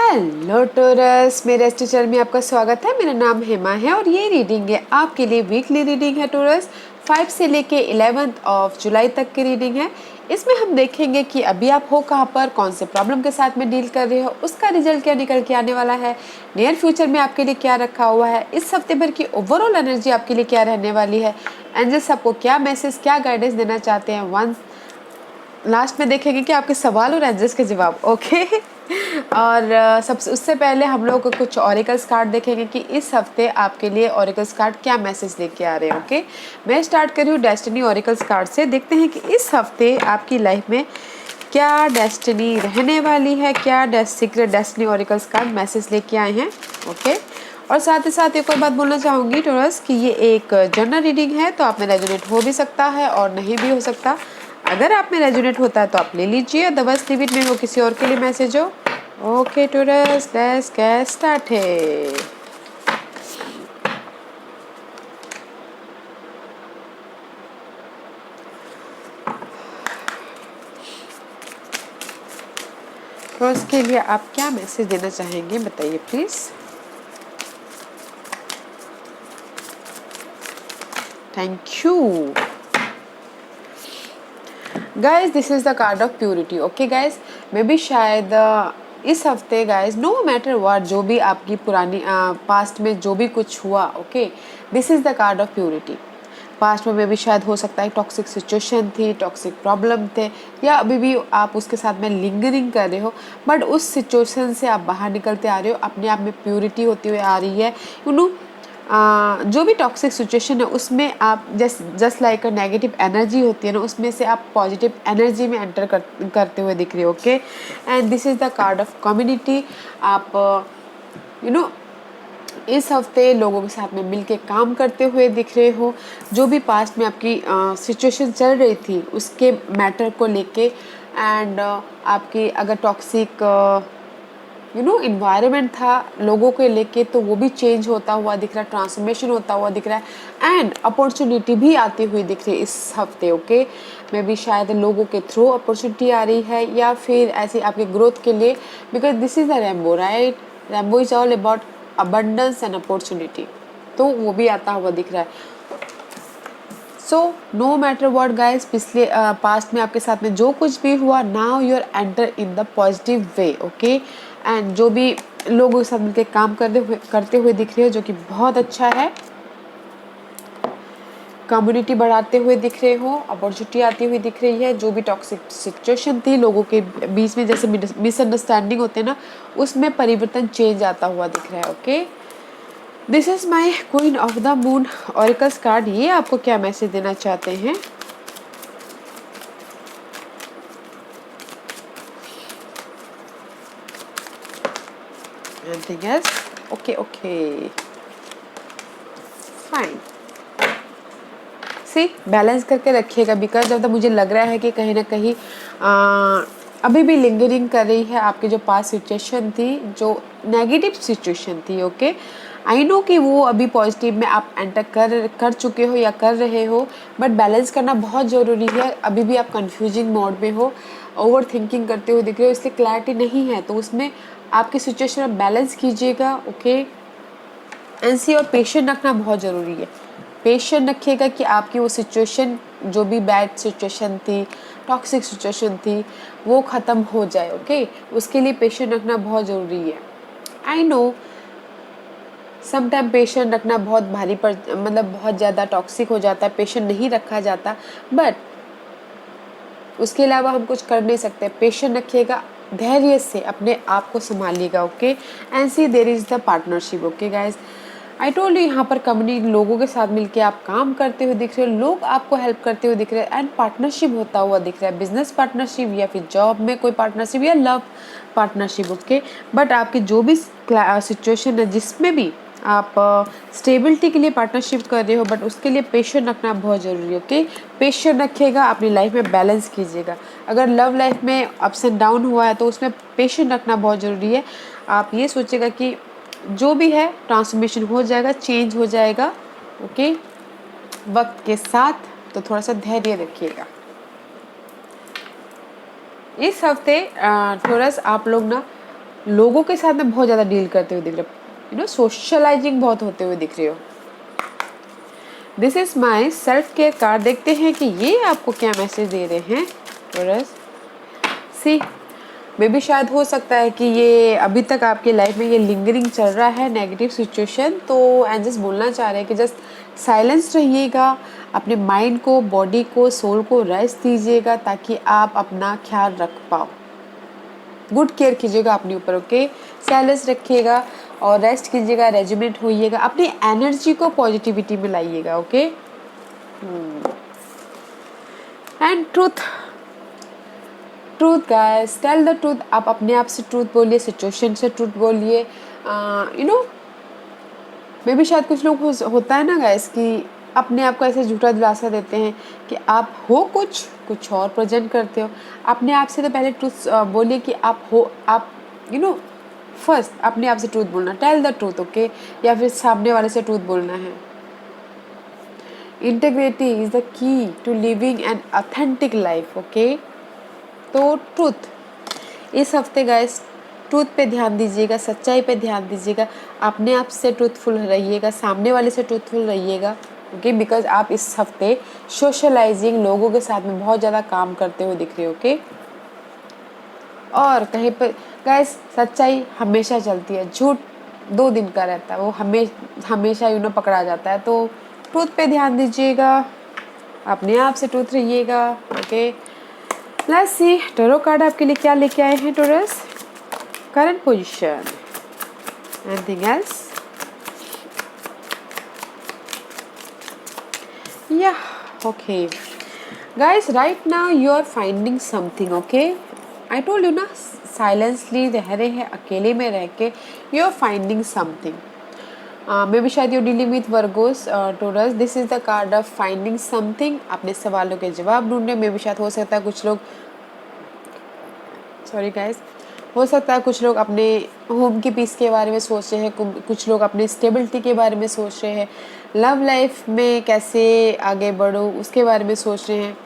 Hello torus, मेरे astro channel में आपका स्वागत है। मेरा नाम हेमा है और ये रीडिंग है आपके लिए वीकली रीडिंग है टोरस। 5 से लेके 11 जुलाई तक की रीडिंग है। इसमें हम देखेंगे कि अभी आप हो कहाँ पर, कौन से प्रॉब्लम के साथ में डील कर रहे हो, उसका रिजल्ट क्या निकल के आने वाला है, नियर फ्यूचर में आपके लिए क्या रखा हुआ है, इस हफ्ते भर की ओवरऑल एनर्जी आपके लिए क्या रहने वाली है, एंजल्स आपको क्या मैसेज, क्या गाइडेंस देना चाहते हैं। वन लास्ट में देखेंगे कि आपके सवाल और एंजल्स के जवाब। ओके और सबसे उससे पहले हम लोग कुछ ऑरिकल्स कार्ड देखेंगे कि इस हफ्ते आपके लिए ऑरिकल्स कार्ड क्या मैसेज लेके आ रहे हैं। ओके, मैं स्टार्ट कर रही हूँ डेस्टिनी ऑरिकल्स कार्ड से। देखते हैं कि इस हफ्ते आपकी लाइफ में क्या डेस्टिनी रहने वाली है, क्या secret destiny auricles card message लेके आए हैं। ओके, और साथ ही साथ एक और बात बोलना चाहूँगी टोरस कि ये एक जनरल रीडिंग है, तो आप में रेजोनेट हो भी सकता है और नहीं भी हो सकता। अगर आप में रेजोनेट होता है तो आप ले लीजिए, अदरवाइज लिमिट में वो किसी और के लिए मैसेज हो। Okay Taurus, let's get started. Taurus के लिए आप क्या मैसेज देना चाहेंगे बताइए please. Thank you guys, this is the card of purity. Okay guys, maybe शायद इस हफ्ते गाइज नो मैटर व्हाट, जो भी आपकी पुरानी पास्ट में जो भी कुछ हुआ, okay, this is the card of purity. Past में भी शायद हो सकता है टॉक्सिक सिचुएशन थी, टॉक्सिक प्रॉब्लम थे, या अभी भी आप उसके साथ में लिंगरिंग कर रहे हो, बट उस सिचुएशन से आप बाहर निकलते आ रहे हो, अपने आप में प्योरिटी होती हुई आ रही है। यू नो जो भी टॉक्सिक सिचुएशन है उसमें आप just like a negative energy होती है ना, उसमें से आप पॉजिटिव एनर्जी में एंटर करते हुए दिख रहे हो। Okay, and this is the card of community. आप यू नो इस हफ्ते लोगों के साथ में मिलके काम करते हुए दिख रहे हो। जो भी पास्ट में आपकी सिचुएशन चल रही थी उसके मैटर को लेके, एंड आपकी अगर टॉक्सिक इन्वायरमेंट था लोगों के लेके, तो वो भी चेंज होता हुआ दिख रहा है, ट्रांसफॉर्मेशन होता हुआ दिख रहा है, एंड अपॉर्चुनिटी भी आती हुई दिख रही है इस हफ्ते। ओके, मे बी शायद लोगों के थ्रू अपॉर्चुनिटी आ रही है, या फिर ऐसे आपके ग्रोथ के लिए, because this is the rainbow, right. Rainbow is all about abundance and opportunity, तो वो भी आता हुआ दिख रहा है। So no matter what guys, पिछले पास्ट में आपके साथ में जो कुछ भी हुआ, now you are enter in the positive way. Okay, and जो भी लोगों के साथ मिलकर काम करते हुए दिख रहे हो, जो कि बहुत अच्छा है। कम्युनिटी बढ़ाते हुए दिख रहे हो, अपॉर्चुनिटी आती हुई दिख रही है। जो भी टॉक्सिक सिचुएशन थी लोगों के बीच में, जैसे मिसअंडरस्टैंडिंग होते हैं ना, उसमें परिवर्तन, चेंज आता हुआ दिख रहा है। Okay, this is my queen of the moon auricles card. ये आपको क्या मैसेज देना चाहते हैं। Anything else? Okay, okay. Fine. सी बैलेंस करके रखिएगा, बिकॉज जब तक मुझे लग रहा है कि कहीं ना कहीं अभी भी लिंगरिंग कर रही है आपकी जो पास्ट सिचुएशन थी, जो नेगेटिव सिचुएशन थी। ओके, आई नो कि वो अभी पॉजिटिव में आप एंटर कर चुके हो या कर रहे हो, बट बैलेंस करना बहुत ज़रूरी है। अभी भी आप कंफ्यूजिंग मोड में हो, ओवर थिंकिंग करते हुए दिख रहे हो, इसलिए क्लैरिटी नहीं है, तो उसमें आपकी सिचुएशन में बैलेंस कीजिएगा। ओके, एनसी और पेशेंट रखना बहुत ज़रूरी है। पेशेंट रखिएगा कि आपकी वो सिचुएशन, जो भी बैड सिचुएशन थी, टॉक्सिक सिचुएशन थी, वो ख़त्म हो जाए। ओके, उसके लिए पेशेंट रखना बहुत ज़रूरी है। आई नो समटाइम पेशेंट रखना बहुत भारी मतलब बहुत ज़्यादा टॉक्सिक हो जाता है, पेशेंट नहीं रखा जाता, बट उसके अलावा हम कुछ कर नहीं सकते। पेशेंट रखिएगा, धैर्य से अपने आप को संभालिएगा। Okay, and see there is the partnership. Okay guys, I told you, यहाँ पर कम्युनिटी लोगों के साथ मिलके आप काम करते हुए दिख रहे हो, लोग आपको हेल्प करते हुए दिख रहे हैं, एंड पार्टनरशिप होता हुआ दिख रहा है, बिजनेस पार्टनरशिप या फिर जॉब में कोई पार्टनरशिप या लव पार्टनरशिप। ओके, बट आपकी जो भी सिचुएशन है जिसमें भी आप स्टेबिलिटी के लिए पार्टनरशिप कर रहे हो, बट उसके लिए पेशेंट रखना बहुत ज़रूरी है। ओके, पेशेंट रखिएगा, अपनी लाइफ में बैलेंस कीजिएगा। अगर लव लाइफ में अप्स एंड डाउन हुआ है तो उसमें पेशेंट रखना बहुत ज़रूरी है। आप ये सोचिएगा कि जो भी है ट्रांसफॉर्मेशन हो जाएगा, चेंज हो जाएगा। ओके, वक्त के साथ, तो थोड़ा सा धैर्य रखिएगा। इस हफ्ते थोड़ा सा आप लोग ना लोगों के साथ में बहुत ज़्यादा डील करते हुए दिख रहे हो, यू नो सोशलाइजिंग बहुत होते हुए दिख रहे हो। This is my self care card. देखते हैं कि ये आपको क्या मैसेज दे रहे हैं टॉरस। सी मे भी शायद हो सकता है कि ये अभी तक आपके लाइफ में ये लिंगरिंग चल रहा है नेगेटिव सिचुएशन, तो एंजल्स बोलना चाह रहे हैं कि जस्ट साइलेंस रहिएगा, अपने माइंड को, बॉडी को, सोल को रेस्ट दीजिएगा ताकि आप अपना ख्याल रख पाओ। गुड केयर कीजिएगा अपने ऊपर, ओके। साइलेंस रखिएगा और रेस्ट कीजिएगा, रेजिमेंट होइएगा, अपनी एनर्जी को पॉजिटिविटी में लाइएगा, okay. And truth, truth guys, tell the truth. आप अपने आप से ट्रूथ बोलिए, सिचुएशन से ट्रूथ बोलिए। यू नो मे भी शायद कुछ लोग होता है ना गाइस कि अपने आप को ऐसे झूठा दिलासा देते हैं कि आप हो कुछ और प्रेजेंट करते हो। अपने आप से तो पहले ट्रूथ बोलिए कि आप हो, आप यू नो फर्स्ट अपने आप से ट्रूथ बोलना, टेल द ट्रूथ, ओके। या फिर सामने वाले से ट्रूथ बोलना है। Integrity is the key to living an authentic life, okay. तो ट्रूथ इस हफ्ते गाइस, ट्रूथ पे ध्यान दीजिएगा, सच्चाई पे ध्यान दीजिएगा, अपने आप से ट्रूथफुल रहिएगा, सामने वाले से ट्रूथफुल रहिएगा, ओके। बिकॉज आप इस हफ्ते सोशलाइजिंग लोगों के साथ में बहुत ज़्यादा काम करते हुए दिख रहे हो, ओके। और कहीं पर गाइस सच्चाई हमेशा चलती है, झूठ 2 दिन का रहता है, वो हमेशा यू नो पकड़ा जाता है। तो ट्रूथ पे ध्यान दीजिएगा, अपने आप से ट्रूथ रहिएगा, okay. Let's see tarot card आपके लिए क्या लेके आए हैं Taurus. Current position, anything else? या okay guys, right now you are finding something, okay. I told you ना, साइलेंसली रह रहे हैं, अकेले में रह के you are finding something. Maybe शायद you dealing with Virgos Taurus. This is the card of finding something. अपने सवालों के जवाब ढूंढने में भी शायद हो सकता है कुछ लोग, सॉरी गाइस, हो सकता है कुछ लोग अपने होम की पीस के बारे में सोच रहे हैं, कुछ लोग अपने स्टेबिलिटी के बारे में सोच रहे हैं, लव लाइफ में कैसे आगे बढ़ो उसके बारे में सोच रहे हैं,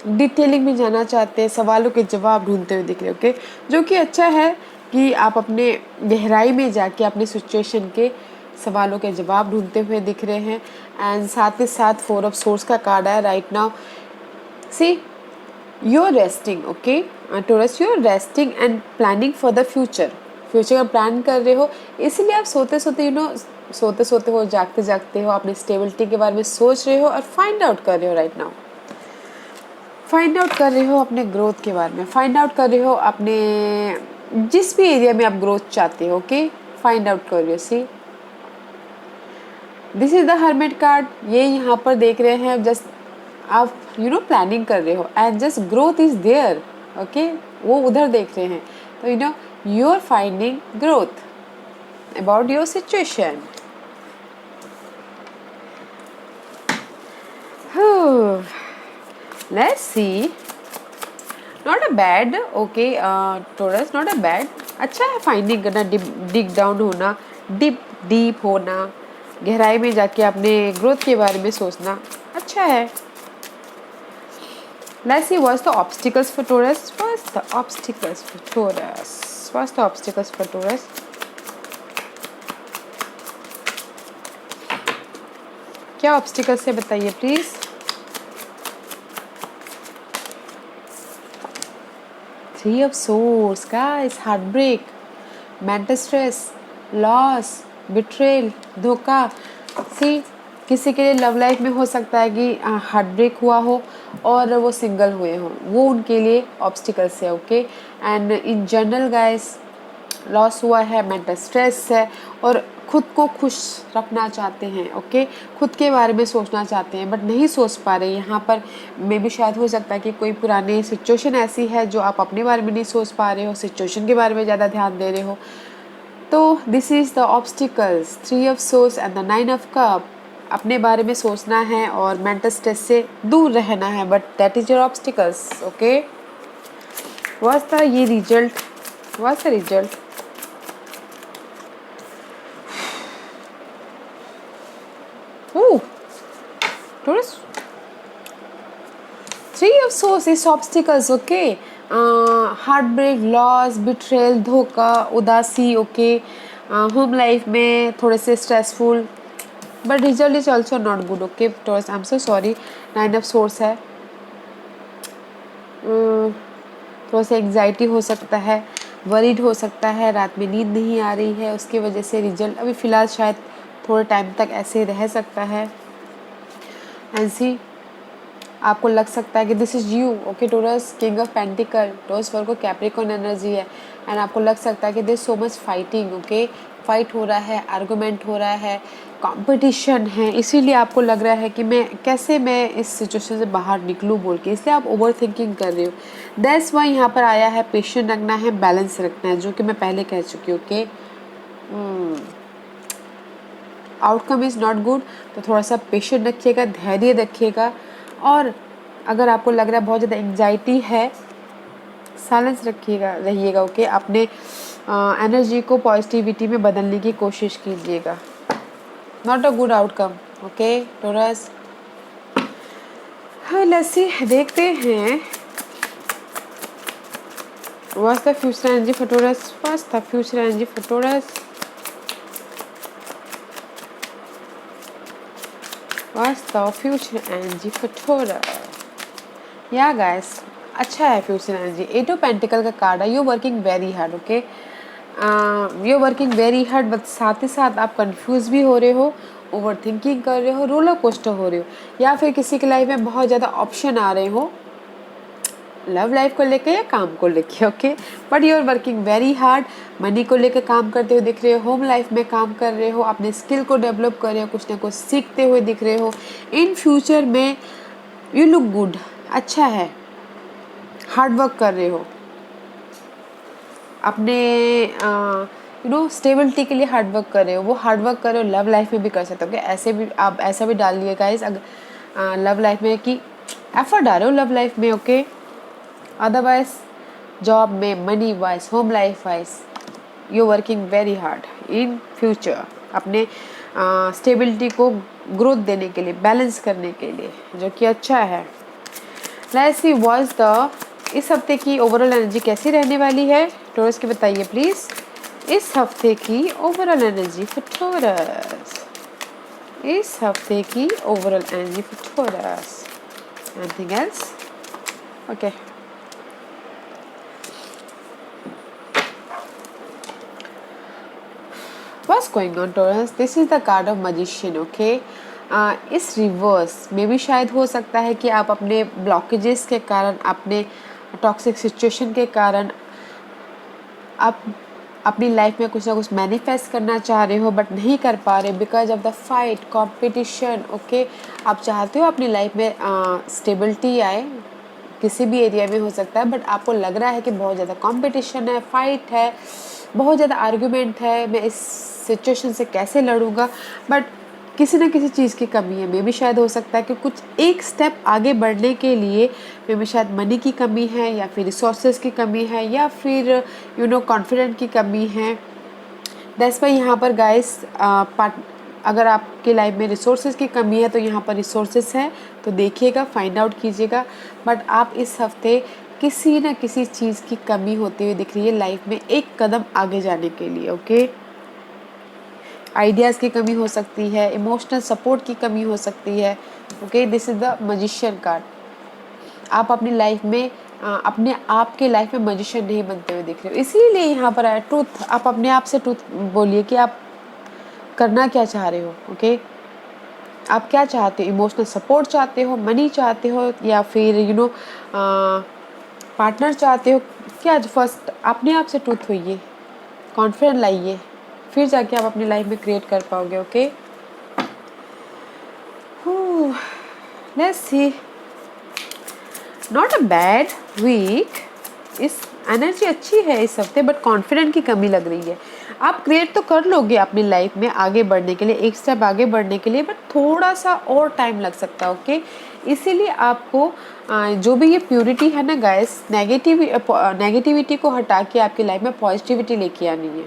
डिटेलिंग में जाना चाहते हैं, सवालों के जवाब ढूंढते हुए दिख रहे, ओके। जो कि अच्छा है कि आप अपने गहराई में जाके अपने सिचुएशन के सवालों के जवाब ढूंढते हुए दिख रहे हैं। एंड साथ ही साथ 4 ऑफ सोर्स का कार्ड है right now. See you are resting, okay Taurus, you are resting and planning for the future. Future का प्लान कर रहे हो, इसीलिए आप सोते सोते यू नो सोते सोते हो, जागते जागते हो, अपनी स्टेबिलिटी के बारे में सोच रहे हो और फाइंड आउट कर रहे हो राइट नाउ। फाइंड आउट कर रहे हो अपने ग्रोथ के बारे में, फाइंड आउट कर रहे हो अपने जिस भी एरिया में आप ग्रोथ चाहते हो, ओके। फाइंड आउट कर रहे हो। See this is the hermit card. ये यहाँ पर देख रहे हैं, जस्ट आप यू नो प्लानिंग कर रहे हो and just growth is there, okay. वो उधर देख रहे हैं, तो you know you are finding growth about your situation. Let's see, not a bad, okay Taurus, not a bad. अच्छा है फाइंडिंग करना, डिग डाउन होना, डीप होना, गहराई में जाके अपने ग्रोथ के बारे में सोचना अच्छा है। Let's see what's the obstacles for Taurus. What's the obstacles for Taurus? What's the obstacles for Taurus? क्या obstacles है बताइए please. Three of Swords, guys, heartbreak, mental stress, loss, betrayal, धोखा। See, किसी के लिए लव लाइफ में हो सकता है कि हार्ट ब्रेक हुआ हो और वो सिंगल हुए हों, वो उनके लिए ऑब्स्टिकल्स है, okay. And in general guys loss हुआ है, मेंटल स्ट्रेस है और खुद को खुश रखना चाहते हैं, ओके। खुद के बारे में सोचना चाहते हैं बट नहीं सोच पा रहे। यहाँ पर मे भी शायद हो सकता है कि कोई पुरानी सिचुएशन ऐसी है जो आप अपने बारे में नहीं सोच पा रहे हो, सिचुएशन के बारे में ज़्यादा ध्यान दे रहे हो। तो this is the obstacles, 3 of source and the 9 of cup. अपने बारे में सोचना है और मेंटल स्ट्रेस से दूर रहना है, but that is your obstacles, okay. What's the ये result, what's the result? Taurus, 3 of Swords is obstacles, okay. Heartbreak, loss, betrayal, धोखा, उदासी, ओके। होम लाइफ में थोड़े से stressful, but result is also not good, okay Taurus. I am so sorry. 9 of swords है। थोड़ा सा anxiety हो सकता है, वरीड हो सकता है, रात में नींद नहीं आ रही है, उसकी वजह से रिजल्ट अभी फ़िलहाल शायद थोड़े टाइम तक ऐसे रह सकता है। ऐसी आपको लग सकता है कि this is you, okay Taurus, king of pentacles, Taurus Virgo Capricorn energy है। एंड आपको लग सकता है कि this so much fighting, okay, fight हो रहा है, आर्गूमेंट हो रहा है, कंपटीशन है, इसीलिए आपको लग रहा है कि मैं इस सिचुएशन से बाहर निकलूँ बोल के, इसलिए आप ओवर थिंकिंग कर रहे हो। दैट्स वाई यहाँ पर आया है पेशेंट रखना है, बैलेंस रखना है, जो कि मैं पहले कह चुकी हूँ, okay. Outcome is not good, तो थोड़ा सा पेशेंट रखिएगा, धैर्य रखिएगा। और अगर आपको लग रहा है बहुत ज़्यादा एंग्जाइटी है, साइलेंस रहिएगा, ओके। अपने एनर्जी को पॉजिटिविटी में बदलने की कोशिश कीजिएगा। Not a good outcome, okay Taurus. हाँ, लेट्स सी, देखते हैं what's the future energy for Taurus, what's the future energy for Taurus, what's the future energy for Taurus. Yeah guys, अच्छा है फ्यूचर एनर्जी। 8 ऑफ पेंटिकल का card है। You working very hard, okay, you working very hard, but साथ ही साथ आप confuse भी हो रहे हो, ओवर थिंकिंग कर रहे हो, रोलर कोस्टर हो रहे हो, या फिर किसी की लाइफ में बहुत ज़्यादा ऑप्शन आ रहे हो लव लाइफ को लेके या काम को लेके, okay. But you are working very hard, money को लेके काम करते हुए दिख रहे हो, होम लाइफ में काम कर रहे हो, अपने स्किल को डेवलप कर रहे हो, कुछ ना कुछ सीखते हुए दिख रहे हो। इन फ्यूचर में यू लुक गुड, अच्छा है, हार्ड वर्क कर रहे हो, अपने स्टेबिलिटी के लिए हार्ड वर्क कर रहे हो। वो हार्ड वर्क कर रहे हो, लव लाइफ में भी कर सकते हो, okay? ऐसे भी आप ऐसा भी डाल लिए गाइस, अगर लव लाइफ में कि एफर्ट डाल रहे हो लव लाइफ में, ओके। अदरवाइज जॉब में, money wise, home life wise, you working very hard in future, अपने स्टेबिलिटी को ग्रोथ देने के लिए, बैलेंस करने के लिए, जो कि अच्छा है। लेट्स सी व्हाट्स द इस हफ्ते की ओवरऑल एनर्जी कैसी रहने वाली है टोरस की, बताइए प्लीज। इस हफ्ते की ओवरऑल एनर्जी फॉर टोरस, इस हफ्ते की overall energy for Taurus. Anything else? Okay, what's going on Taurus? This is the card of magician, okay? इस रिवर्स में भी शायद हो सकता है कि आप अपने ब्लॉकेजेस के कारण, अपने टॉक्सिक सिचुएशन के कारण आप अपनी लाइफ में कुछ ना कुछ मैनिफेस्ट करना चाह रहे हो बट नहीं कर पा रहे because of the fight, competition, okay. आप चाहते हो अपनी लाइफ में स्टेबिलिटी आए, किसी भी एरिया में हो सकता है, बट आपको लग रहा है कि बहुत ज़्यादा कंपटीशन है, फाइट है, बहुत ज़्यादा आर्ग्यूमेंट है, मैं इस सिचुएशन से कैसे लड़ूंगा। बट किसी ना किसी चीज़ की कमी है, मे भी शायद हो सकता है कि कुछ एक स्टेप आगे बढ़ने के लिए मे भी शायद मनी की कमी है, या फिर रिसोर्सेज की कमी है, या फिर कॉन्फिडेंट की कमी है। दैट्स वाई यहाँ पर गाइस, अगर आपके लाइफ में रिसोर्सेज की कमी है तो यहाँ पर रिसोर्सेज है, तो देखिएगा, फाइंड आउट कीजिएगा। बट आप इस हफ्ते किसी न किसी चीज़ की कमी होती हुई दिख रही है लाइफ में, एक कदम आगे जाने के लिए, ओके। आइडियाज़ की कमी हो सकती है, इमोशनल सपोर्ट की कमी हो सकती है, okay. This is the magician card. आप अपनी लाइफ में अपने आप के लाइफ में मैजिशियन नहीं बनते हुए दिख रहे हो, इसीलिए यहाँ पर आया ट्रूथ। आप अपने आप से ट्रूथ बोलिए कि आप करना क्या चाह रहे हो, ओके। आप क्या चाहते हो? इमोशनल सपोर्ट चाहते हो, मनी चाहते हो, या फिर पार्टनर चाहते हो? क्या फर्स्ट अपने आप से ट्रूथ होइए, कॉन्फिडेंट लाइए, फिर जाके आप अपनी लाइफ में क्रिएट कर पाओगे, okay. Let's see, not a bad week, इस एनर्जी अच्छी है इस हफ्ते, बट कॉन्फिडेंट की कमी लग रही है। आप क्रिएट तो कर लोगे अपनी लाइफ में आगे बढ़ने के लिए, एक स्टेप आगे बढ़ने के लिए, बट थोड़ा सा और टाइम लग सकता है, ओके। इसीलिए आपको जो भी ये प्योरिटी है ना गाइस, नेगेटिविटी को हटा के आपकी लाइफ में पॉजिटिविटी लेके आनी है,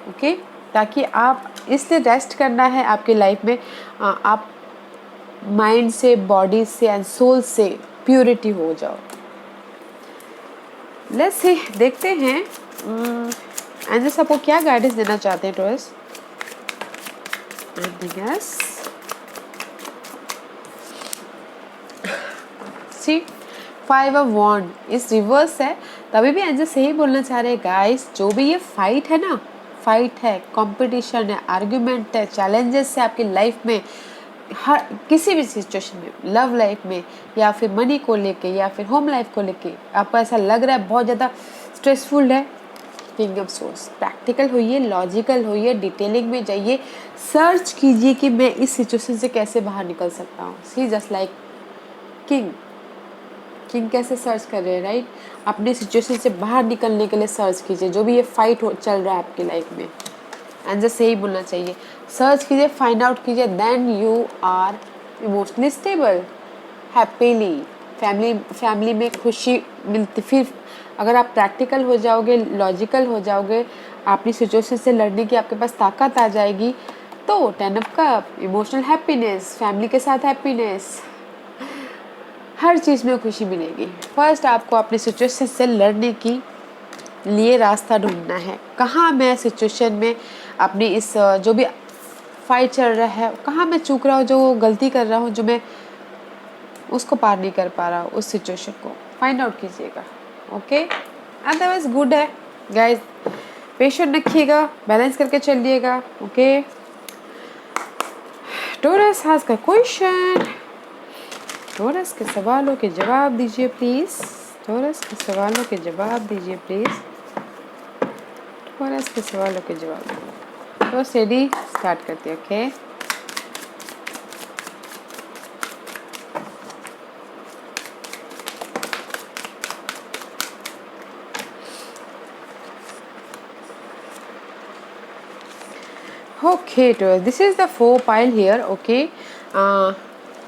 ओके। ताकि आप इससे रेस्ट करना है आपकी लाइफ में, आप माइंड से, बॉडी से एंड सोल से प्योरिटी हो जाओ। लेट्स सी, देखते हैं एंजल्स आपको क्या गाइडेंस देना चाहते हैं टॉरस। यस, सी 5 ऑफ वॉन्ड इस रिवर्स है, तभी भी एंजल्स यही बोलना चाह रहे हैं गाइस, जो भी ये फाइट है ना, फाइट है, कंपटीशन है, आर्ग्यूमेंट है, चैलेंजेस है आपकी लाइफ में, हर किसी भी सिचुएशन में, लव लाइफ में या फिर मनी को लेके या फिर होम लाइफ को लेके आपको ऐसा लग रहा है बहुत ज़्यादा स्ट्रेसफुल है, किंग ऑफ सोर्स, प्रैक्टिकल होइए, लॉजिकल होइए, डिटेलिंग में जाइए, सर्च कीजिए कि मैं इस सिचुएशन से कैसे बाहर निकल सकता हूँ। सी जस्ट लाइक किंग, किंग कैसे सर्च कर रहे हैं, राइट? अपने सिचुएशन से बाहर निकलने के लिए सर्च कीजिए, जो भी ये फाइट चल रहा है आपकी लाइफ में, एंड जस्ट यही बोलना चाहिए, सर्च कीजिए, फाइंड आउट कीजिए, then you are emotionally stable, happily, family में खुशी मिलती। फिर अगर आप प्रैक्टिकल हो जाओगे, लॉजिकल हो जाओगे, अपनी सिचुएशन से लड़ने की आपके पास ताकत आ जाएगी, तो 10 of cup, emotional happiness, family के साथ हैप्पीनेस, हर चीज़ में खुशी मिलेगी। फर्स्ट आपको अपनी सिचुएशन से लड़ने की लिए रास्ता ढूंढना है, कहाँ मैं सिचुएशन में अपनी इस जो भी फाइट चल रहा है, कहाँ मैं चूक रहा हूँ, जो गलती कर रहा हूँ, जो मैं उसको पार नहीं कर पा रहा हूँ, उस सिचुएशन को फाइंड आउट कीजिएगा। ओके, अदरवाइज गुड है गाइस, पेशेंट रखिएगा, बैलेंस करके चलिएगा। ओके, टॉरस आज का क्वेश्चन, टॉरस के सवालों के जवाब दीजिए प्लीज़, टॉरस के सवालों के जवाब दीजिए प्लीज़, टॉरस के सवालों के जवाब। तो स्टडी स्टार्ट करते हैं। Okay, okay taurus, this is the 4 pile here. Okay,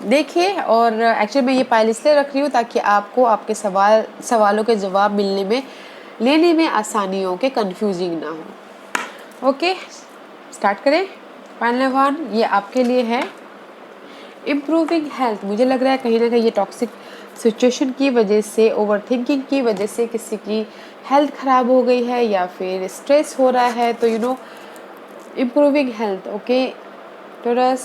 देखिए, और एक्चुअली मैं ये पाइल इसलिए रख रही हूँ ताकि आपको आपके सवालों के जवाब मिलने में, लेने में आसानी हो, के कंफ्यूजिंग ना हो। ओके, स्टार्ट करें। पाइल नंबर 1 ये आपके लिए है, इम्प्रूविंग हेल्थ। मुझे लग रहा है कहीं ना कहीं ये टॉक्सिक सिचुएशन की वजह से, ओवर थिंकिंग की वजह से किसी की हेल्थ ख़राब हो गई है या फिर स्ट्रेस हो रहा है, तो you no improving health. Okay taurus,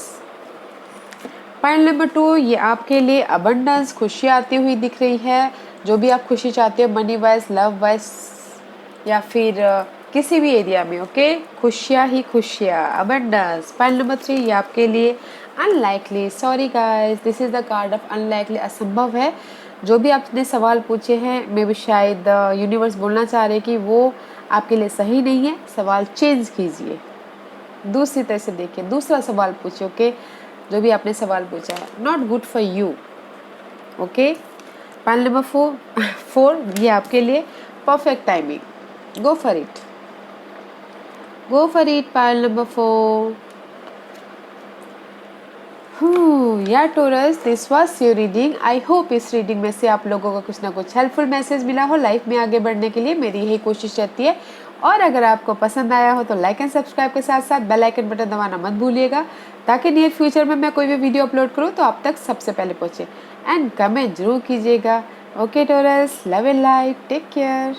point number 2 ये आपके लिए अबंडेंस, खुशी आती हुई दिख रही है, जो भी आप खुशी चाहते हो, मनी वाइज, लव वाइज या फिर किसी भी एरिया में। ओके, खुशियाँ ही खुशियाँ, अबंडेंस। पॉइंट नंबर 3 ये आपके लिए unlikely, sorry guys, this is the card of unlikely, असंभव है। जो भी आपने सवाल पूछे हैं, मे भी शायद यूनिवर्स बोलना चाह रहे कि वो आपके लिए सही नहीं है, सवाल चेंज कीजिए, दूसरी तरह से देखिए, दूसरा सवाल पूछिए। ओके, जो भी आपने सवाल पूछा है, not good for you. Okay, point number 4 ये आपके लिए perfect timing, go for it, go for it. Point number 4 या taurus, this was your reading. I hope इस रीडिंग में से आप लोगों को कुछ ना कुछ हेल्पफुल मैसेज मिला हो। लाइफ में आगे बढ़ने के लिए मेरी यही कोशिश रहती है, और अगर आपको पसंद आया हो तो लाइक एंड सब्सक्राइब के साथ साथ बेल आइकन बटन दबाना मत भूलिएगा, ताकि नियर फ्यूचर में मैं कोई भी वीडियो अपलोड करूँ तो आप तक सबसे पहले पहुँचे। एंड कमेंट जरूर कीजिएगा। Okay Taurus, love and light, take care.